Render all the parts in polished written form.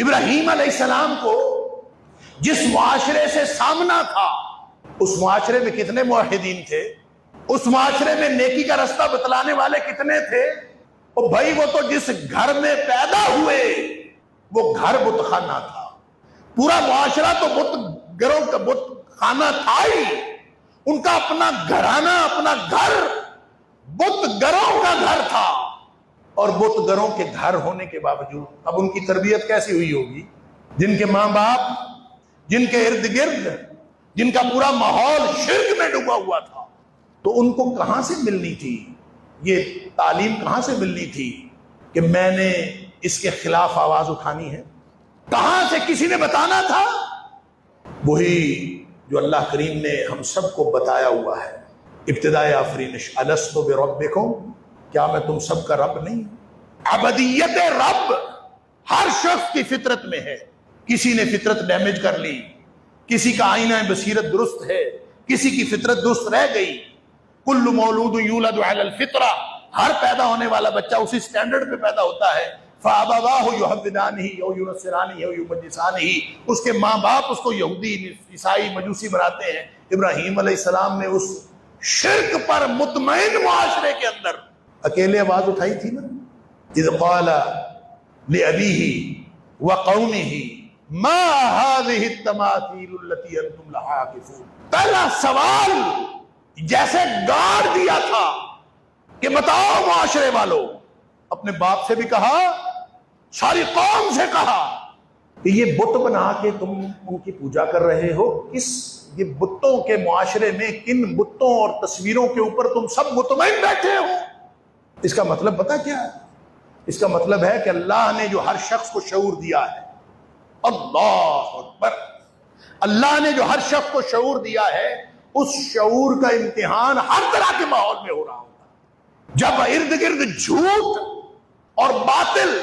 ابراہیم علیہ السلام کو جس معاشرے سے سامنا تھا، اس معاشرے میں کتنے موحدین تھے؟ اس معاشرے میں نیکی کا رستہ بتلانے والے کتنے تھے؟ اور بھائی وہ تو جس گھر میں پیدا ہوئے وہ گھر بت خانہ تھا، پورا معاشرہ تو بت گھروں کا بت خانہ تھا ہی، ان کا اپنا گھرانہ، اپنا گھر بت گھروں کا گھر تھا۔ اور بت گھروں کے گھر ہونے کے باوجود اب ان کی تربیت کیسی ہوئی ہوگی؟ جن کے ماں باپ، جن کے ارد گرد، جن کا پورا ماحول شرک میں ڈوبا ہوا تھا، تو ان کو کہاں سے ملنی تھی یہ تعلیم؟ کہاں سے ملنی تھی کہ میں نے اس کے خلاف آواز اٹھانی ہے؟ کہاں سے کسی نے بتانا تھا؟ وہی جو اللہ کریم نے ہم سب کو بتایا ہوا ہے ابتدائے آفرینش، الست بربکم، کیا میں تم سب کا رب نہیں؟ عبدیت رب ہر شخص کی فطرت میں ہے۔ کسی نے فطرت ڈیمیج کر لی، کسی کا آئینہ بصیرت درست ہے، کسی کی فطرت درست رہ گئی۔ کل مولود یولد علی الفطرہ، ہر پیدا ہونے والا بچہ اسی سٹینڈرڈ پہ پیدا ہوتا ہے۔ فَأَبَوَاهُ يُحَوِّدَانِهِ أَوْ يُنَصِّرَانِهِ أَوْ يُمَجِّسَانِهِ، اس کے ماں باپ اس کو یہودی، عیسائی، مجوسی بناتے ہیں۔ ابراہیم علیہ السلام نے اس شرک پر مطمئن معاشرے کے اندر اکیلے آواز اٹھائی تھی نا۔ اذ قال لأبيه وقومه ما هذه التماثيل التي انتم لها عاكفون، پہلا سوال جیسے گاڑ دیا تھا کہ بتاؤ معاشرے والوں، اپنے باپ سے بھی کہا، ساری قوم سے کہا کہ یہ بت بنا کے تم ان کی پوجا کر رہے ہو، کس یہ بتوں کے معاشرے میں کن بتوں اور تصویروں کے اوپر تم سب مطمئن بیٹھے ہو؟ اس کا مطلب پتہ کیا ہے؟ اس کا مطلب ہے کہ اللہ نے جو ہر شخص کو شعور دیا ہے، اللہ اکبر، اللہ نے جو ہر شخص کو شعور دیا ہے، اس شعور کا امتحان ہر طرح کے ماحول میں ہو رہا ہوتا ہے۔ جب ارد گرد جھوٹ اور باطل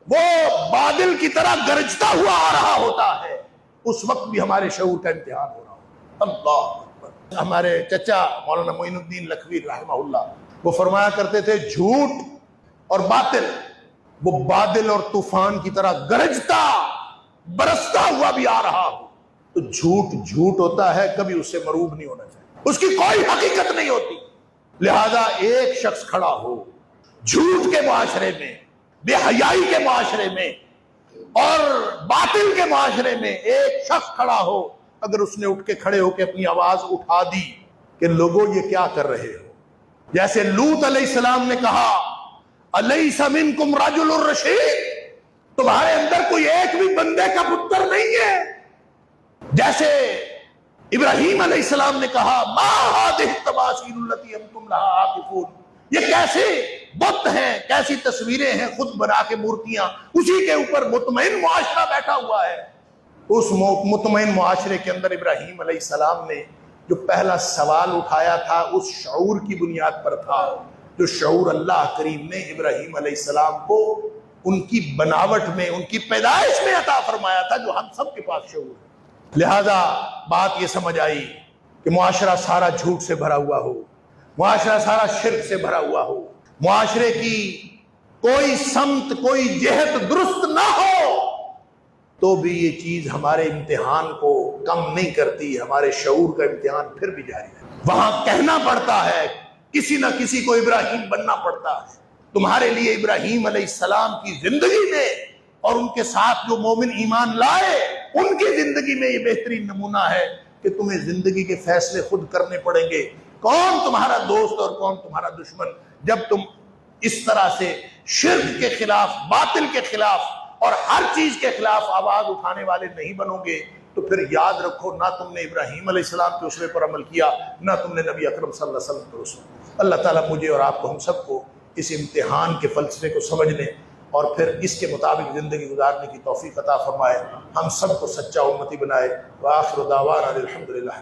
وہ بادل کی طرح گرجتا ہوا آ رہا ہوتا ہے، اس وقت بھی ہمارے شعور کا امتحان ہو رہا ہوتا ہے۔ اللہ اکبر۔ ہمارے چچا مولانا معین الدین لکھوی رحمہ اللہ وہ فرمایا کرتے تھے، جھوٹ اور باطل وہ بادل اور طوفان کی طرح گرجتا برستا ہوا بھی آ رہا ہو تو جھوٹ جھوٹ ہوتا ہے، کبھی اس سے مروب نہیں ہونا چاہیے، اس کی کوئی حقیقت نہیں ہوتی۔ لہذا ایک شخص کھڑا ہو جھوٹ کے معاشرے میں، بے حیائی کے معاشرے میں اور باطل کے معاشرے میں، ایک شخص کھڑا ہو، اگر اس نے اٹھ کے کھڑے ہو کے اپنی آواز اٹھا دی کہ لوگوں یہ کیا کر رہے ہو، جیسے لوط علیہ السلام نے کہا الیس منکم رجل رشید، تمہارے اندر کوئی ایک بھی بندے کا پتر نہیں ہے، جیسے ابراہیم علیہ السلام نے کہا ما هذه التماثيل التي انتم لها عاكفون، یہ کیسے بت ہیں، کیسی تصویریں ہیں خود بنا کے مورتیاں، اسی کے اوپر مطمئن معاشرہ بیٹھا ہوا ہے۔ اس مطمئن معاشرے کے اندر ابراہیم علیہ السلام نے جو پہلا سوال اٹھایا تھا اس شعور کی بنیاد پر تھا، جو شعور اللہ کریم نے ابراہیم علیہ السلام کو ان کی بناوٹ میں، ان کی پیدائش میں عطا فرمایا تھا، جو ہم سب کے پاس شعور ہے۔ لہذا بات یہ سمجھ آئی کہ معاشرہ سارا جھوٹ سے بھرا ہوا ہو، معاشرہ سارا شرک سے بھرا ہوا ہو، معاشرے کی کوئی سمت، کوئی جہت درست نہ ہو، تو بھی یہ چیز ہمارے امتحان کو کم نہیں کرتی، ہمارے شعور کا امتحان پھر بھی جاری ہے۔ وہاں کہنا پڑتا ہے، کسی نہ کسی کو ابراہیم بننا پڑتا ہے۔ تمہارے لیے ابراہیم علیہ السلام کی زندگی میں اور ان کے ساتھ جو مومن ایمان لائے ان کی زندگی میں یہ بہترین نمونہ ہے کہ تمہیں زندگی کے فیصلے خود کرنے پڑیں گے، کون تمہارا دوست اور کون تمہارا دشمن۔ جب تم اس طرح سے شرک کے خلاف، باطل کے خلاف اور ہر چیز کے خلاف آواز اٹھانے والے نہیں بنو گے تو پھر یاد رکھو، نہ تم نے ابراہیم علیہ السلام کے اسوے پر عمل کیا، نہ تم نے نبی اکرم صلی اللہ علیہ وسلم پر اسوہ۔ اللہ تعالیٰ مجھے اور آپ کو، ہم سب کو اس امتحان کے فلسفے کو سمجھنے اور پھر اس کے مطابق زندگی گزارنے کی توفیق عطا فرمائے، ہم سب کو سچا امتی بنائے۔ وآخر دعوانا الحمدللہ۔